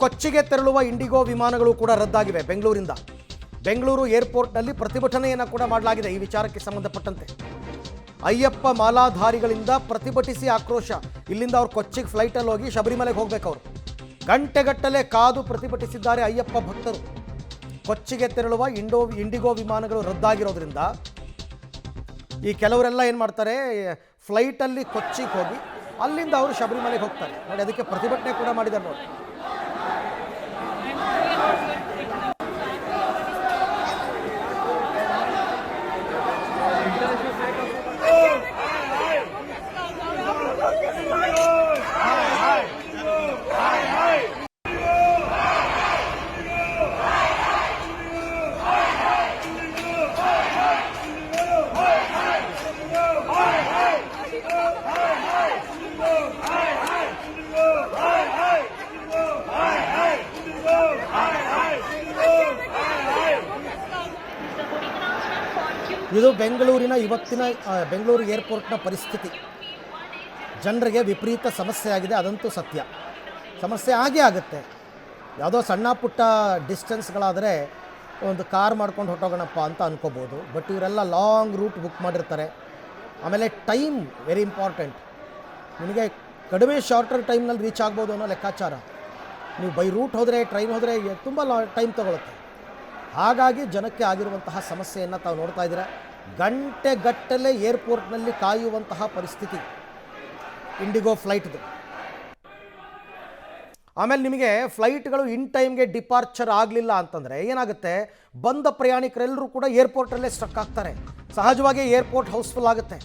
ಕೊಚ್ಚಿಗೆ ತೆರಳುವ ಇಂಡಿಗೋ ವಿಮಾನಗಳು ಕೂಡ ರದ್ದಾಗಿವೆ. ಬೆಂಗಳೂರು ಏರ್ಪೋರ್ಟ್ನಲ್ಲಿ ಪ್ರತಿಭಟನೆಯನ್ನು ಕೂಡ ಮಾಡಲಾಗಿದೆ. ಈ ವಿಚಾರಕ್ಕೆ ಸಂಬಂಧಪಟ್ಟಂತೆ ಅಯ್ಯಪ್ಪ ಮಾಲಾಧಾರಿಗಳಿಂದ ಪ್ರತಿಭಟಿಸಿ ಆಕ್ರೋಶ. ಇಲ್ಲಿಂದ ಅವರು ಕೊಚ್ಚಿಗೆ ಫ್ಲೈಟಲ್ಲಿ ಹೋಗಿ ಶಬರಿಮಲೆಗೆ ಹೋಗಬೇಕು. ಅವರು ಗಂಟೆಗಟ್ಟಲೆ ಕಾದು ಪ್ರತಿಭಟಿಸಿದ್ದಾರೆ ಅಯ್ಯಪ್ಪ ಭಕ್ತರು. ಕೊಚ್ಚಿಗೆ ತೆರಳುವ ಇಂಡಿಗೋ ವಿಮಾನಗಳು ರದ್ದಾಗಿರೋದ್ರಿಂದ ಈ ಕೆಲವರೆಲ್ಲ ಏನು ಮಾಡ್ತಾರೆ, ಫ್ಲೈಟಲ್ಲಿ ಕೊಚ್ಚಿಗೆ ಹೋಗಿ ಅಲ್ಲಿಂದ ಅವರು ಶಬರಿಮಲೆಗೆ ಹೋಗ್ತಾರೆ ನೋಡಿ. ಅದಕ್ಕೆ ಪ್ರತಿಭಟನೆ ಕೂಡ ಮಾಡಿದ್ದಾರೆ ನೋಡಿ. ಇದು ಬೆಂಗಳೂರಿನ ಇವತ್ತಿನ ಬೆಂಗಳೂರು ಏರ್ಪೋರ್ಟ್ನ ಪರಿಸ್ಥಿತಿ. ಜನರಿಗೆ ವಿಪರೀತ ಸಮಸ್ಯೆ ಆಗಿದೆ, ಅದಂತೂ ಸತ್ಯ. ಸಮಸ್ಯೆ ಆಗೇ ಆಗುತ್ತೆ. ಯಾವುದೋ ಸಣ್ಣ ಪುಟ್ಟ ಡಿಸ್ಟೆನ್ಸ್ಗಳಾದರೆ ಒಂದು ಕಾರ್ ಮಾಡ್ಕೊಂಡು ಹೊಟ್ಟೋಗೋಣಪ್ಪ ಅಂತ ಅನ್ಕೋಬೋದು. ಬಟ್ ಇವರೆಲ್ಲ ಲಾಂಗ್ ರೂಟ್ ಬುಕ್ ಮಾಡಿರ್ತಾರೆ. ಆಮೇಲೆ ಟೈಮ್ ವೆರಿ ಇಂಪಾರ್ಟೆಂಟ್. ನಿಮಗೆ ಕಡಿಮೆ ಶಾರ್ಟರ್ ಟೈಮ್ನಲ್ಲಿ ರೀಚ್ ಆಗ್ಬೋದು ಅನ್ನೋ ಲೆಕ್ಕಾಚಾರ. ನೀವು ಬೈ ರೂಟ್ ಹೋದರೆ, ಟ್ರೈನ್ ಹೋದರೆ ತುಂಬ ಟೈಮ್ ತೊಗೊಳುತ್ತೆ. ಹಾಗಾಗಿ ಜನಕ್ಕೆ ಆಗಿರುವಂತಹ ಸಮಸ್ಯೆಯನ್ನು ತಾವು ನೋಡ್ತಾ ಇದ್ದೀರಾ. ಗಂಟೆಗಟ್ಟಲೆ ಏರ್ಪೋರ್ಟ್ನಲ್ಲಿ ಕಾಯುವಂತಹ ಪರಿಸ್ಥಿತಿ ಇಂಡಿಗೋ ಫ್ಲೈಟ್ದು. ಆಮೇಲೆ ನಿಮಗೆ ಫ್ಲೈಟ್ಗಳು ಇನ್ ಟೈಮ್ಗೆ ಡಿಪಾರ್ಚರ್ ಆಗಲಿಲ್ಲ ಅಂತಂದರೆ ಏನಾಗುತ್ತೆ, ಬಂದ ಪ್ರಯಾಣಿಕರೆಲ್ಲರೂ ಕೂಡ ಏರ್ಪೋರ್ಟಲ್ಲೇ ಸ್ಟ್ರಕ್ ಆಗ್ತಾರೆ. ಸಹಜವಾಗಿ ಏರ್ಪೋರ್ಟ್ ಹೌಸ್ಫುಲ್ ಆಗುತ್ತೆ.